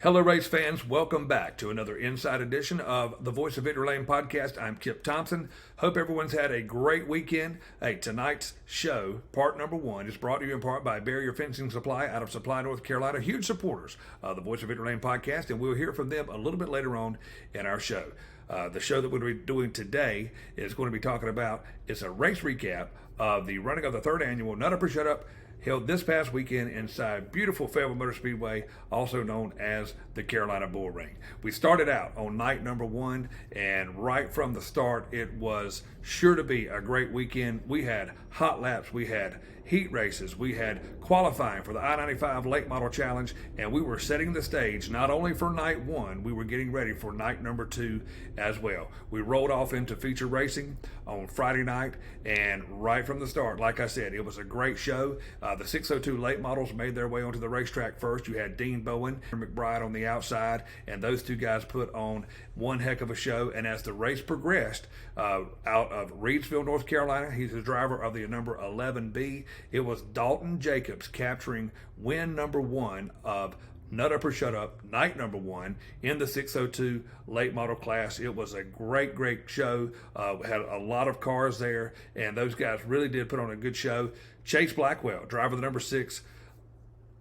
Hello, race fans. Welcome back to another Inside edition of the Voice of Victory Lane podcast. I'm Kip Thompson. Hope everyone's had a great weekend. Hey, tonight's show, part number one, is brought to you in part by Barrier Fencing Supply out of Supply, North Carolina. Huge supporters of the Voice of Victory Lane podcast, and we'll hear from them a little bit later on in our show. The show that we're going to be doing today is going to be talking about, it's a race recap of the running of the third annual Nut Up or Shut Up, held this past weekend inside beautiful Fayetteville Motor Speedway, also known as the Carolina Bull Ring. We started out on night number one, and right from the start, it was sure to be a great weekend. We had hot laps, we had heat races, we had qualifying for the I-95 Late Model Challenge, and we were setting the stage not only for night one, we were getting ready for night number two as well. We rolled off into feature racing on Friday night, and right from the start, like I said, it was a great show. The 602 late models made their way onto the racetrack first. You had Dean Bowen and McBride on the outside, and those two guys put on one heck of a show. And as the race progressed, out of Reidsville, North Carolina, he's the driver of the number 11B. It was Dalton Jacobs capturing win number one of Nut Up or Shut Up, night number one in the 602 late model class. It was a great show. Had a lot of cars there, and those guys really did put on a good show. Chase Blackwell, driver of the number 6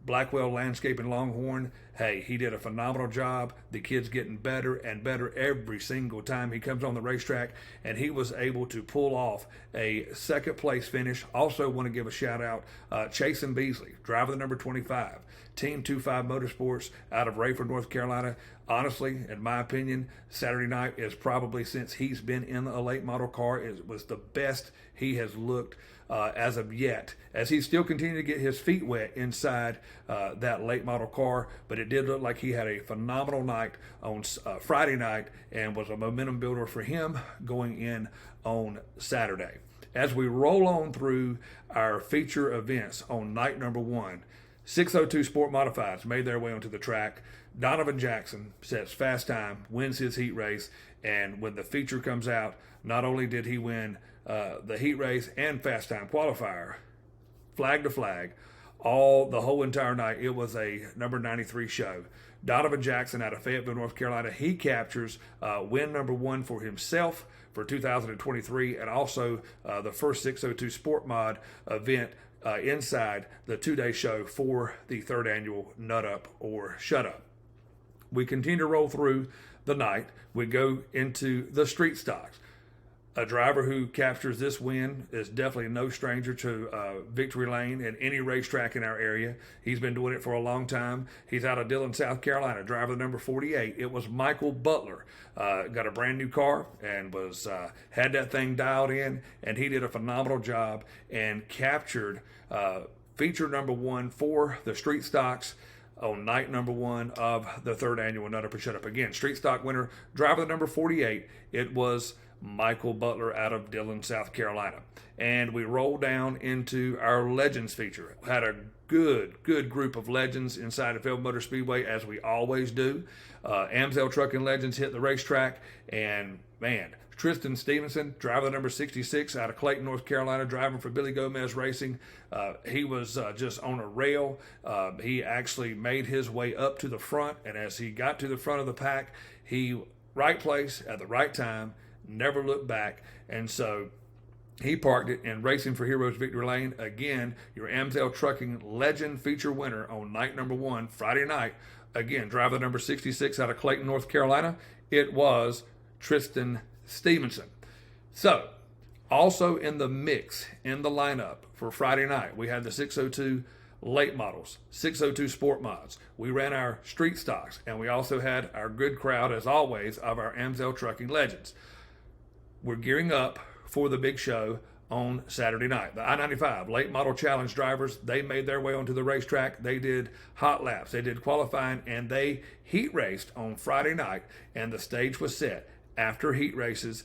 Blackwell Landscaping Longhorn, hey, he did a phenomenal job. The kid's getting better and better every single time he comes on the racetrack, and he was able to pull off a second place finish. Also want to give a shout out Chase and Beasley, driver of the number 25, Team 25 Motorsports out of Rayford, North Carolina. Honestly, in my opinion, Saturday night is probably, since he's been in a late model car, it was the best he has looked as of yet, as he's still continuing to get his feet wet inside that late model car. But it did look like he had a phenomenal night on Friday night, and was a momentum builder for him going in on Saturday. As we roll on through our feature events on night number one, 602 Sport Modifieds made their way onto the track. Donovan Jackson sets fast time, wins his heat race, and when the feature comes out, not only did he win the heat race and fast time qualifier, flag to flag, the whole entire night, it was a number 93 show. Donovan Jackson out of Fayetteville, North Carolina, he captures win number one for himself for 2023, and also the first 602 Sport Mod event inside the two-day show for the third annual Nut Up or Shut Up. We continue to roll through the night. We go into the street stocks. A driver who captures this win is definitely no stranger to Victory Lane and any racetrack in our area. He's been doing it for a long time. He's out of Dillon, South Carolina, driver of the number 48. It was Michael Butler. Got a brand new car and was had that thing dialed in, and he did a phenomenal job and captured feature number one for the street stocks on night number one of the third annual Nut Up or Shut Up. Again, street stock winner, driver of the number 48. It was Michael Butler out of Dillon, South Carolina. And we roll down into our Legends feature. Had a good group of legends inside of Fayetteville Motor Speedway, as we always do. Amsel Trucking Legends hit the racetrack, and man, Tristan Stevenson, driver of the number 66 out of Clayton, North Carolina, driving for Billy Gomez Racing. He was just on a rail. He actually made his way up to the front, and as he got to the front of the pack, he right place at the right time, never looked back, and so he parked it in Racing for Heroes Victory Lane. Again, your Amsel Trucking Legend feature winner on night number one, Friday night. Again, driver number 66 out of Clayton, North Carolina. It was Tristan Stevenson. So, also in the mix, in the lineup for Friday night, we had the 602 late models, 602 sport mods. We ran our street stocks, and we also had our good crowd, as always, of our Amsel Trucking Legends. We're gearing up for the big show on Saturday night. The I-95 Late Model Challenge drivers, they made their way onto the racetrack. They did hot laps, they did qualifying, and they heat raced on Friday night, and the stage was set. After heat races,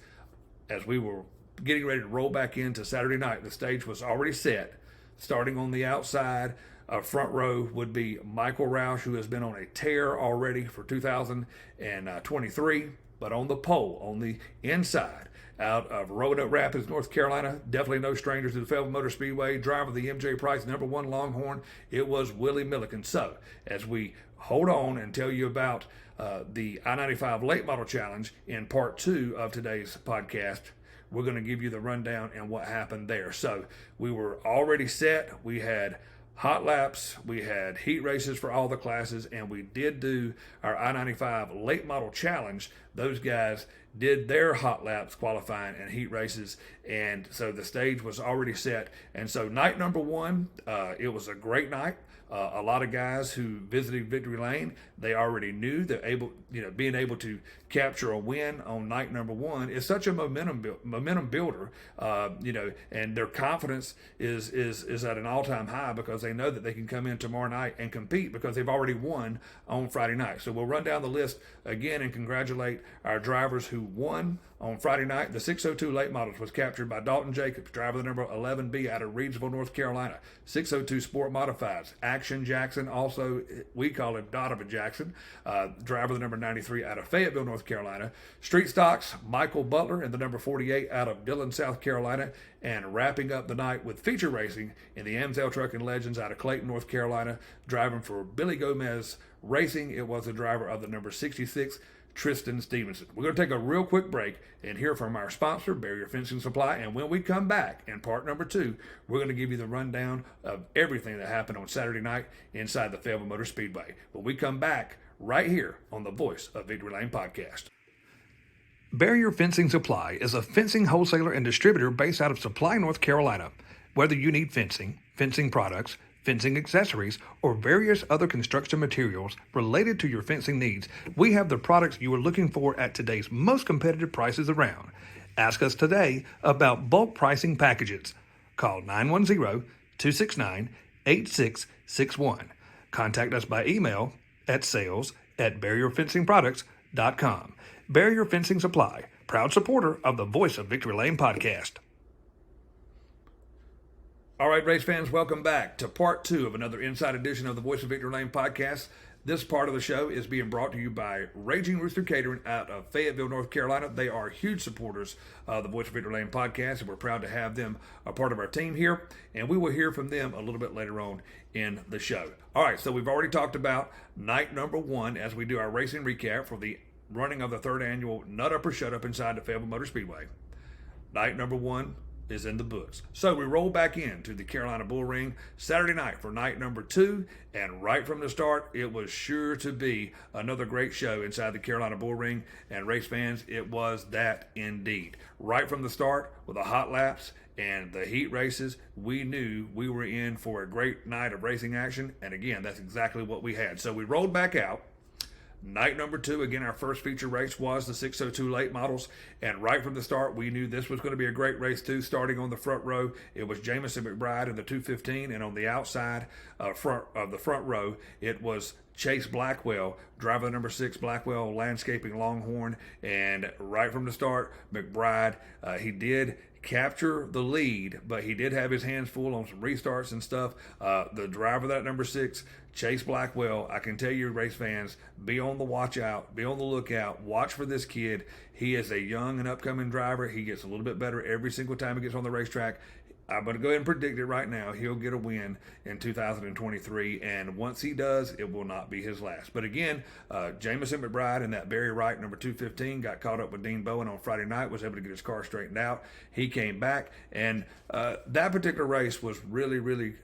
as we were getting ready to roll back into Saturday night, the stage was already set. Starting on the outside, front row would be Michael Roush, who has been on a tear already for 2023, but on the pole, on the inside, out of Roanoke Rapids, North Carolina, definitely no strangers to the Fayetteville Motor Speedway, driver of the MJ Price number 1 Longhorn, it was Willie Milliken. So, as we hold on and tell you about the I-95 Late Model Challenge in part 2 of today's podcast. We're going to give you the rundown and what happened there. So we were already set. We had hot laps, we had heat races for all the classes, and we did do our I-95 Late Model Challenge. Those guys did their hot laps qualifying and heat races, and so the stage was already set. And so night number 1, it was a great night. A lot of guys who visited Victory Lane, they already knew that being able to capture a win on night number 1 is such a momentum builder, and their confidence is at an all-time high because they know that they can come in tomorrow night and compete because they've already won on Friday night. So we'll run down the list again and congratulate our drivers who won on Friday night. The 602 Late Models was captured by Dalton Jacobs, driver the number 11B out of Reidsville, North Carolina. 602 Sport Modifieds, Action Jackson, also we call him Donovan Jackson, driver the number 93 out of Fayetteville, North Carolina. Street Stocks, Michael Butler and the number 48 out of Dillon, South Carolina. And wrapping up the night with feature racing in the Amstel Trucking Legends out of Clayton, North Carolina, driving for Billy Gomez Racing. It was the driver of the number 66, Tristan Stevenson. We're going to take a real quick break and hear from our sponsor, Barrier Fencing Supply. And when we come back in part number 2, we're going to give you the rundown of everything that happened on Saturday night inside the Fayetteville Motor Speedway. When we come back right here on the Voice of Victory Lane podcast. Barrier Fencing Supply is a fencing wholesaler and distributor based out of Supply, North Carolina. Whether you need fencing, fencing products, fencing accessories, or various other construction materials related to your fencing needs, we have the products you are looking for at today's most competitive prices around. Ask us today about bulk pricing packages. Call 910-269-8661. Contact us by email at sales@barrierfencingproducts.com. Barrier Fencing Supply, proud supporter of the Voice of Victory Lane podcast. All right, race fans, welcome back to part 2 of another inside edition of the Voice of Victory Lane podcast. This part of the show is being brought to you by Raging Rooster Catering out of Fayetteville, North Carolina. They are huge supporters of the Voice of Victory Lane podcast, and we're proud to have them a part of our team here. And we will hear from them a little bit later on in the show. All right, so we've already talked about night number 1 as we do our racing recap for the running of the 3rd annual Nut Up or Shut Up inside the Fayetteville Motor Speedway. Night number 1 is in the books. So we roll back into the Carolina Bull Ring Saturday night for night number 2, and right from the start, it was sure to be another great show inside the Carolina Bull Ring, and race fans, it was that indeed. Right from the start, with the hot laps and the heat races, we knew we were in for a great night of racing action, and again, that's exactly what we had. So we rolled back out. Night number 2, again, our first feature race was the 602 Late Models, and right from the start, we knew this was going to be a great race too. Starting on the front row, it was Jamison McBride in the 215, and on the outside of the front row, it was Chase Blackwell, driver number 6, Blackwell Landscaping Longhorn, and right from the start, McBride, he did capture the lead, but he did have his hands full on some restarts and stuff. The driver, that number 6, Chase Blackwell, I can tell you, race fans, be on the watch out, be on the lookout, watch for this kid. He is a young and upcoming driver. He gets a little bit better every single time he gets on the racetrack. I'm going to go ahead and predict it right now. He'll get a win in 2023, and once he does, it will not be his last. But again, Jamison McBride and that Barry Wright, number 215, got caught up with Dean Bowen on Friday night, was able to get his car straightened out. He came back, and that particular race was really, really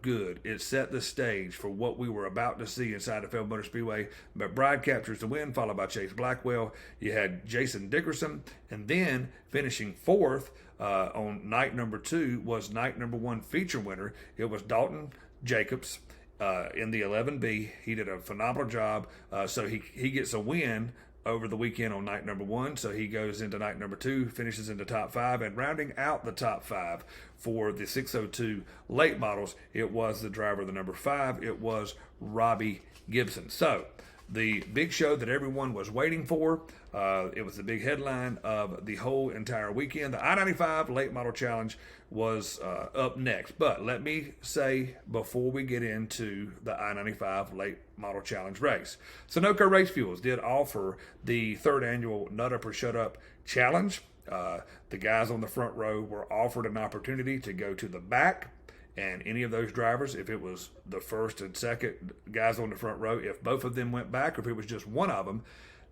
good. It set the stage for what we were about to see inside the Fayetteville Motor Speedway. McBride captures the win, followed by Chase Blackwell. You had Jason Dickerson, and then finishing 4th, on night number 2 was night number 1 feature winner. It was Dalton Jacobs in the 11B. He did a phenomenal job. So he gets a win over the weekend on night number 1. So he goes into night number 2, finishes in the top 5, and rounding out the top 5 for the 602 Late Models, it was the driver, the number 5. It was Robbie Gibson. So the big show that everyone was waiting for. It was the big headline of the whole entire weekend. The I-95 Late Model Challenge was up next. But let me say, before we get into the I-95 Late Model Challenge race, Sunoco Race Fuels did offer the 3rd annual Nut Up or Shut Up Challenge. The guys on the front row were offered an opportunity to go to the back And any of those drivers, if it was the first and second guys on the front row, if both of them went back, or if it was just one of them,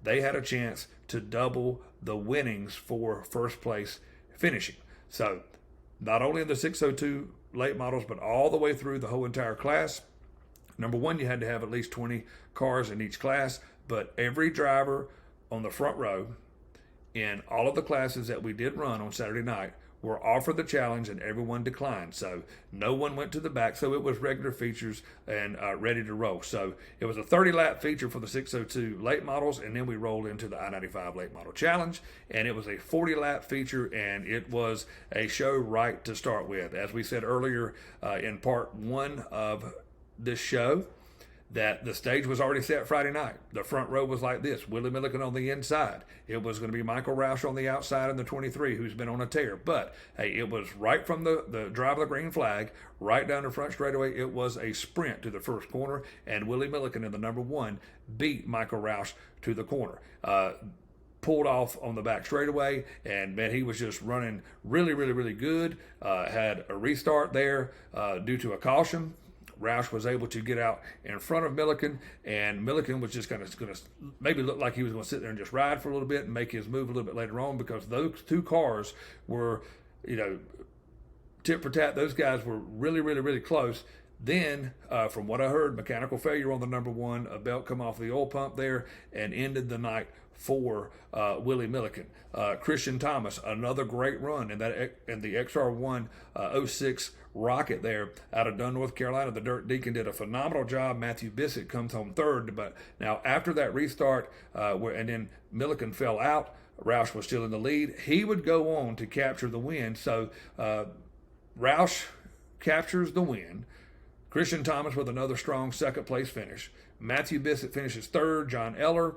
they had a chance to double the winnings for first place finishing. So not only in the 602 late models, but all the way through the whole entire class. Number one, you had to have at least 20 cars in each class, but every driver on the front row in all of the classes that we did run on Saturday night were offered the challenge, and everyone declined. So no one went to the back. So it was regular features and ready to roll. So it was a 30-lap feature for the 602 late models, and then we rolled into the I-95 late model challenge, and it was a 40-lap feature, and it was a show right to start with. As we said earlier in part one of this show, that the stage was already set Friday night. The front row was like this: Willie Milliken on the inside. It was going to be Michael Roush on the outside in the 23, who's been on a tear. But, hey, it was right from the drive of the green flag, right down the front straightaway. It was a sprint to the first corner, and Willie Milliken in the number one beat Michael Roush to the corner. Pulled off on the back straightaway, and man, he was just running really, really, really good. Had a restart there due to a caution. Roush was able to get out in front of Milliken, and Milliken was just going to maybe look like he was going to sit there and just ride for a little bit and make his move a little bit later on, because those two cars were, tit for tat. Those guys were really, really, really close. Then, from what I heard, mechanical failure on the number one, a belt come off the oil pump there, and ended the night for Willie Milliken. Christian Thomas, another great run in the XR1 06 Rocket there out of Dunn, North Carolina. The Dirt Deacon did a phenomenal job. Matthew Bissett comes home third, but now after that restart, and then Milliken fell out, Roush was still in the lead. He would go on to capture the win. So Roush captures the win. Christian Thomas with another strong second place finish. Matthew Bissett finishes third. John Eller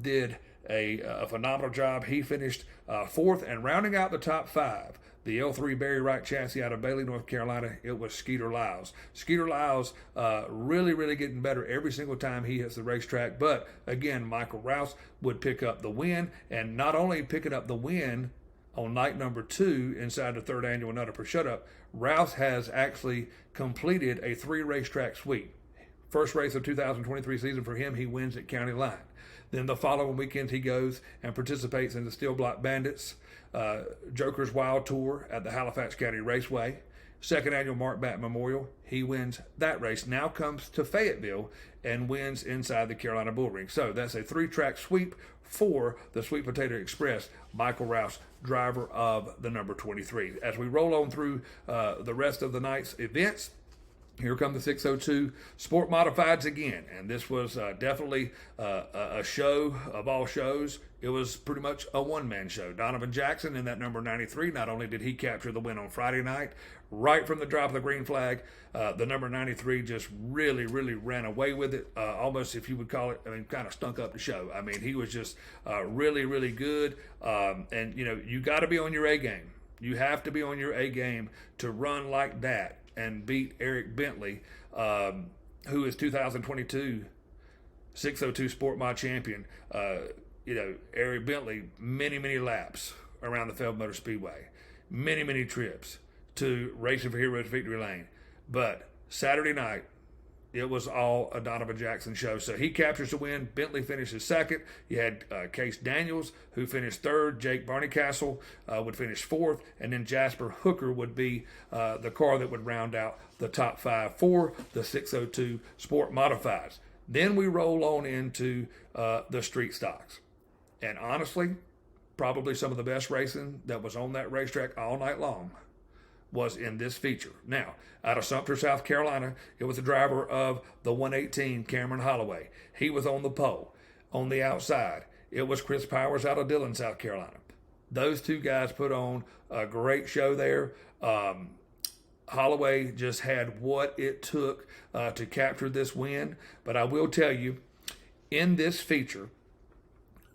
did a phenomenal job. He finished fourth, and rounding out the top five, the L3 Barry Wright chassis out of Bailey, North Carolina, it was Skeeter Lyles. Skeeter Lyles really, really getting better every single time he hits the racetrack. But again, Michael Roush would pick up the win, and not only picking up the win on night number 2 inside the third annual Nutter Per Shutup, Roush has actually completed a 3 racetrack sweep. First race of 2023 season for him, he wins at County Line. Then the following weekend, he goes and participates in the Steel Block Bandits Joker's Wild Tour at the Halifax County Raceway. Second annual Mark Batt Memorial, he wins that race. Now comes to Fayetteville and wins inside the Carolina Bull Ring. So that's a 3-track sweep for the Sweet Potato Express. Michael Roush, driver of the number 23. As we roll on through the rest of the night's events, here come the 602 Sport Modifieds again, and this was definitely a show of all shows. It was pretty much a one-man show. Donovan Jackson in that number 93, not only did he capture the win on Friday night, right from the drop of the green flag, the number 93 just really, really ran away with it, almost, if you would call it, kind of stunk up the show. He was just really, really good, and, you got to be on your A game. You have to be on your A game to run like that and beat Eric Bentley, who is 2022 602 Sport Mod champion. Eric Bentley, many, many laps around the Feld Motor Speedway, many, many trips to Racing for Heroes Victory Lane. But Saturday night, it was all a Donovan Jackson show. So he captures the win. Bentley finishes second. You had Case Daniels, who finished third. Jake Barneycastle would finish fourth. And then Jasper Hooker would be the car that would round out the top 5 for the 602 Sport Modifieds. Then we roll on into the street stocks. And honestly, probably some of the best racing that was on that racetrack all night long was in this feature. Now, out of Sumter, South Carolina, it was the driver of the 118, Cameron Holloway. He was on the pole. On the outside, it was Chris Powers out of Dillon, South Carolina. Those two guys put on a great show there. Holloway just had what it took to capture this win. But I will tell you, in this feature,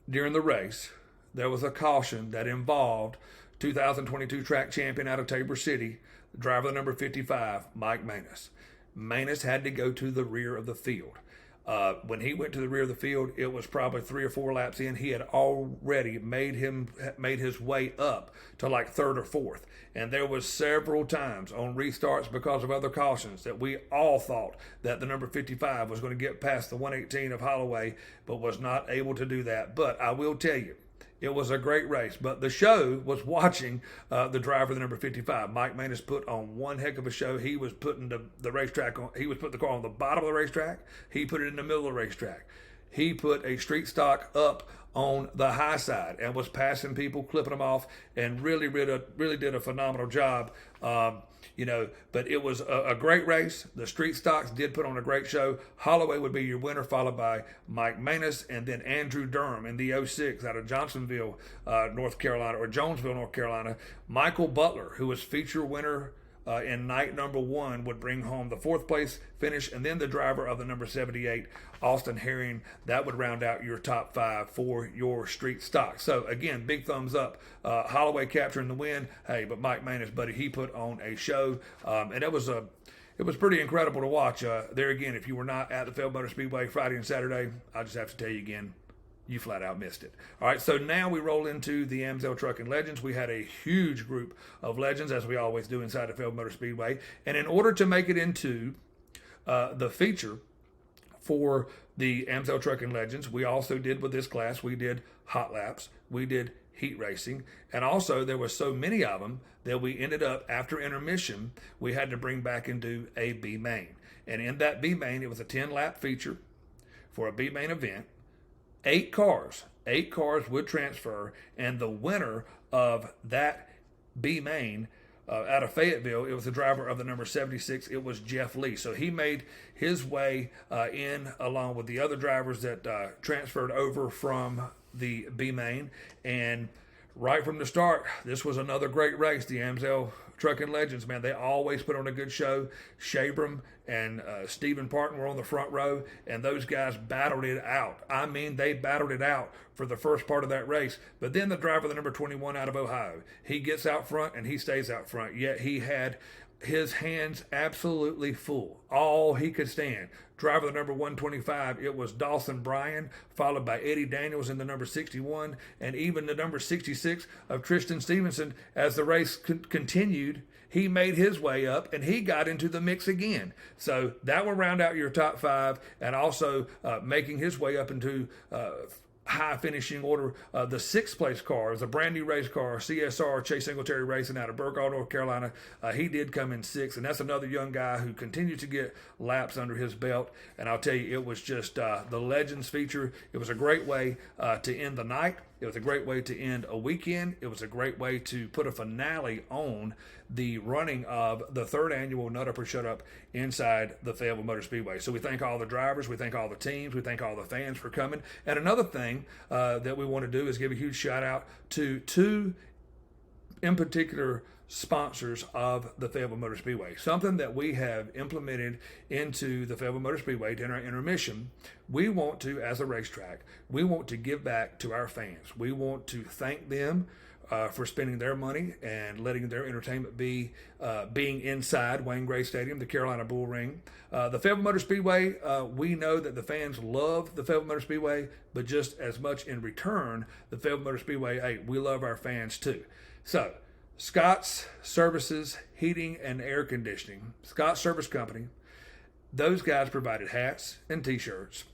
during the race, there was a caution that involved 2022 track champion out of Tabor City, driver number 55, Mike Manus. Manus had to go to the rear of the field. When he went to the rear of the field, it was probably 3 or 4 laps in. He had already made his way up to like third or fourth. And there was several times on restarts because of other cautions that we all thought that the number 55 was going to get past the 118 of Holloway, but was not able to do that. But I will tell you, it was a great race, but the show was watching the driver, the number 55. Mike Maness put on one heck of a show. He was putting the racetrack on. He was putting the car on the bottom of the racetrack. He put it in the middle of the racetrack. He put a street stock up on the high side and was passing people, clipping them off, and really did a phenomenal job. But it was a great race. The street stocks did put on a great show. Holloway would be your winner, followed by Mike Maness, and then Andrew Durham in the 06 out of Johnsonville, North Carolina, or Jonesville, North Carolina. Michael Butler, who was feature winner in night number 1, would bring home the 4th place finish, and then the driver of the number 78, Austin Herring, that would round out your top 5 for your street stock. So again, big thumbs up. Holloway capturing the win. Hey, but Mike Maness, buddy, he put on a show, and it was pretty incredible to watch. There again, if you were not at the Fayetteville Motor Speedway Friday and Saturday, I just have to tell you again, you flat out missed it. All right, so now we roll into the Amsoil Trucking Legends. We had a huge group of legends, as we always do inside the Fayetteville Motor Speedway. And in order to make it into the feature for the Amsoil Trucking Legends, we also did with this class, we did hot laps, we did heat racing, and also there were so many of them that we ended up, after intermission, we had to bring back and do a B main. And in that B main, it was a 10-lap feature for a B main event. 8 cars would transfer, and the winner of that B main out of Fayetteville, it was the driver of the number 76. It was Jeff Lee. So he made his way in along with the other drivers that transferred over from the B main. And right from the start, this was another great race. The Amsoil Trucking Legends, man, they always put on a good show. Shabram and Stephen Parton were on the front row, and those guys battled it out. I mean, they battled it out for the first part of that race. But then the driver, the number 21 out of Ohio, he gets out front and he stays out front. Yet he had his hands absolutely full, all he could stand. Driver the number 125, it was Dawson Bryan, followed by Eddie Daniels in the number 61, and even the number 66 of Tristan Stevenson. As the race continued, he made his way up and he got into the mix again. So that will round out your top 5, and also making his way up into high finishing order. The 6th place car is a brand new race car, CSR Chase Singletary Racing out of Burgaw, North Carolina. He did come in 6th, and that's another young guy who continued to get laps under his belt. And I'll tell you, it was just the Legends feature. It was a great way to end the night. It was a great way to end a weekend. It was a great way to put a finale on the running of the 3rd annual Nut Up or Shut Up inside the Fayetteville Motor Speedway. So we thank all the drivers, we thank all the teams, we thank all the fans for coming. And another thing that we want to do is give a huge shout out to 2 in particular sponsors of the Fayetteville Motor Speedway. Something that we have implemented into the Fayetteville Motor Speedway during our intermission. We want to, as a racetrack, we want to give back to our fans. We want to thank them for spending their money and letting their entertainment be being inside Wayne Gray Stadium, the Carolina Bull Ring. The Fayetteville Motor Speedway, we know that the fans love the Fayetteville Motor Speedway, but just as much in return, the Fayetteville Motor Speedway, hey, we love our fans too. So, Scott's Services Heating and Air Conditioning, Scott's Service Company, those guys provided hats and t-shirts.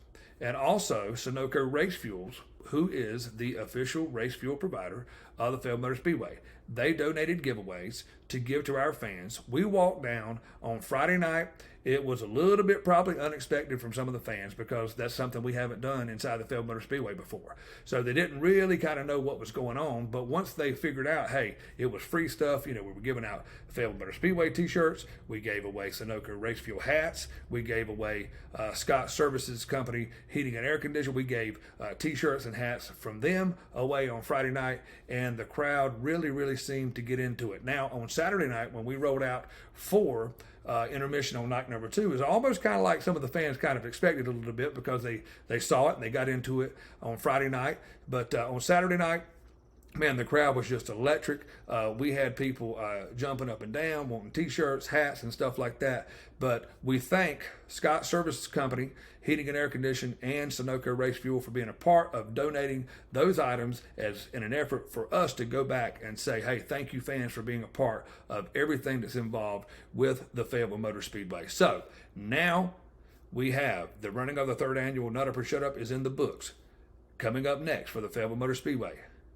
And also Sunoco Race Fuels, who is the official race fuel provider of the Fayetteville Motor Speedway. They donated giveaways to give to our fans. We walked down on Friday night. It was a little bit probably unexpected from some of the fans because that's something we haven't done inside the Fayetteville Motor Speedway before. So they didn't really kind of know what was going on. But once they figured out, hey, it was free stuff. We were giving out Fayetteville Motor Speedway t-shirts. We gave away Sunoco Race Fuel hats. We gave away Scott Services Company Heating and Air Conditioning. We gave t-shirts and hats from them away on Friday night. And the crowd really seemed to get into it. Now, on Saturday night, when we rolled out for intermission on night number 2, is almost kind of like some of the fans kind of expected a little bit because they saw it and they got into it on Friday night. But on Saturday night, man, the crowd was just electric. We had people jumping up and down, wanting T-shirts, hats, and stuff like that. But we thank Scott Service Company, Heating and Air Conditioning, and Sunoco Race Fuel for being a part of donating those items as in an effort for us to go back and say, hey, thank you, fans, for being a part of everything that's involved with the Fayetteville Motor Speedway. So now we have the running of the third annual Nut Up or Shut Up is in the books. Coming up next for the Fayetteville Motor Speedway,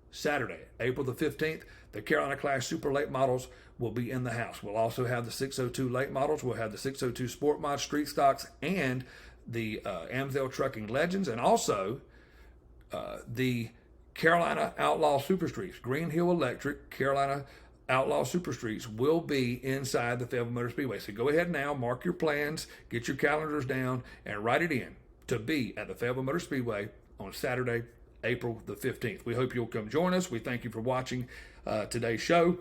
Saturday, April the 15th, the Carolina Clash Super Late Models will be in the house. We'll also have the 602 Late Models. We'll have the 602 Sport Mod Street Stocks and the Amsdale Trucking Legends, and also the Carolina Outlaw Super Streets. Green Hill Electric Carolina Outlaw Super Streets will be inside the Fayetteville Motor Speedway. So go ahead now, mark your plans, get your calendars down, and write it in to be at the Fayetteville Motor Speedway on Saturday, April the 15th. We hope you'll come join us. We thank you for watching today's show,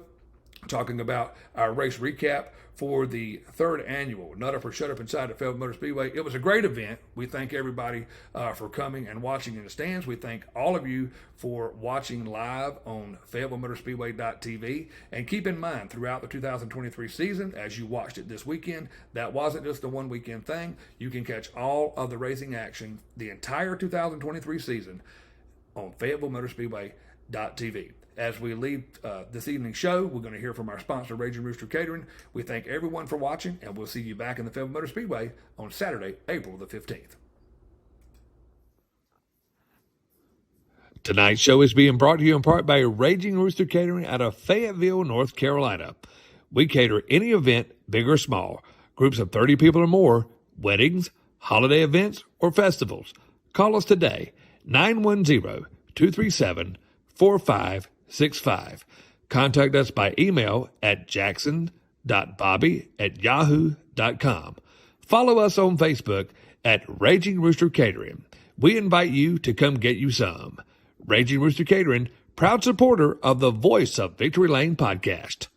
talking about our race recap for the third annual Nut Up or Shut Up inside the Fayetteville Motor Speedway. It was a great event. We thank everybody for coming and watching in the stands. We thank all of you for watching live on FayettevilleMotorSpeedway.tv. And keep in mind, throughout the 2023 season, as you watched it this weekend, that wasn't just a one weekend thing. You can catch all of the racing action the entire 2023 season on FayettevilleMotorSpeedway.tv. As we leave this evening's show, we're going to hear from our sponsor, Raging Rooster Catering. We thank everyone for watching, and we'll see you back in the Fayetteville Motor Speedway on Saturday, April the 15th. Tonight's show is being brought to you in part by Raging Rooster Catering out of Fayetteville, North Carolina. We cater any event, big or small, groups of 30 people or more, weddings, holiday events, or festivals. Call us today, 910-237-4565. Contact us by email at jackson.bobby@yahoo.com. Follow us on Facebook at Raging Rooster Catering. We invite you to come get you some. Raging Rooster Catering, proud supporter of the Voice of Victory Lane podcast.